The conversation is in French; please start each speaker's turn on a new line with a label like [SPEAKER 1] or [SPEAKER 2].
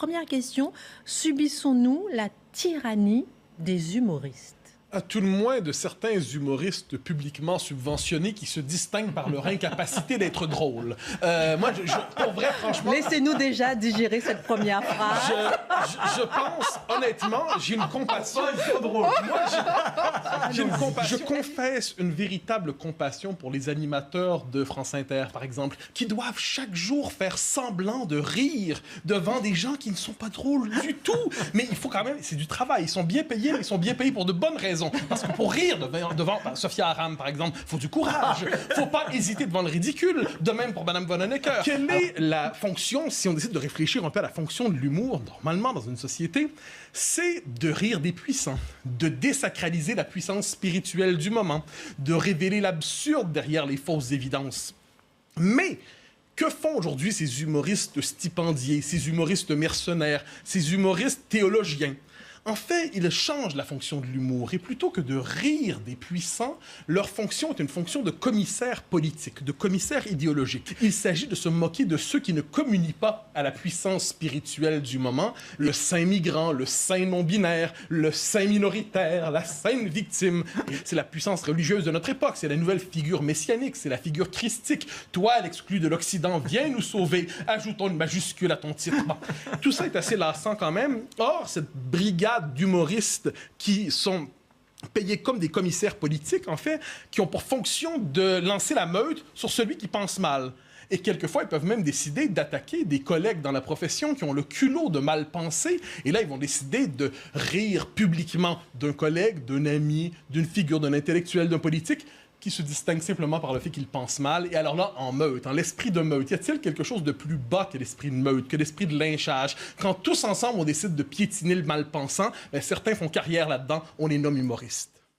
[SPEAKER 1] Première question, subissons-nous la tyrannie des humoristes?
[SPEAKER 2] À tout le moins de certains humoristes publiquement subventionnés qui se distinguent par leur incapacité d'être drôles. Moi, pour vrai, franchement...
[SPEAKER 1] Laissez-nous déjà digérer cette première phrase.
[SPEAKER 2] Je pense, honnêtement, j'ai une compassion... Je confesse une véritable compassion pour les animateurs de France Inter, par exemple, qui doivent chaque jour faire semblant de rire devant des gens qui ne sont pas drôles du tout. Mais il faut quand même... C'est du travail. Ils sont bien payés, mais ils sont bien payés pour de bonnes raisons. Parce que pour rire devant Sophia Aram, par exemple, il faut du courage. Il ne faut pas hésiter devant le ridicule. De même pour Mme Von Honecker. Quelle est la fonction, si on décide de réfléchir un peu à la fonction de l'humour, normalement, dans une société, c'est de rire des puissants, de désacraliser la puissance spirituelle du moment, de révéler l'absurde derrière les fausses évidences. Mais... que font aujourd'hui ces humoristes stipendiés, ces humoristes mercenaires, ces humoristes théologiens? En fait, ils changent la fonction de l'humour et plutôt que de rire des puissants, leur fonction est une fonction de commissaire politique, de commissaire idéologique. Il s'agit de se moquer de ceux qui ne communient pas à la puissance spirituelle du moment, le saint migrant, le saint non-binaire, le saint minoritaire, la sainte victime. C'est la puissance religieuse de notre époque, c'est la nouvelle figure messianique, c'est la figure christique. Toi, l'exclu de l'Occident, viens nous sauver, ajoutons une majuscule à ton titre. Bon, tout ça est assez lassant quand même. Or, cette brigade d'humoristes qui sont payés comme des commissaires politiques, en fait, qui ont pour fonction de lancer la meute sur celui qui pense mal. Et quelquefois, ils peuvent même décider d'attaquer des collègues dans la profession qui ont le culot de mal penser. Et là, ils vont décider de rire publiquement d'un collègue, d'un ami, d'une figure, d'un intellectuel, d'un politique qui se distingue simplement par le fait qu'il pense mal. Et alors là, en meute, en l'esprit de meute, y a-t-il quelque chose de plus bas que l'esprit de meute, que l'esprit de lynchage? Quand tous ensemble, on décide de piétiner le mal-pensant, ben, certains font carrière là-dedans, on les nomme humoristes.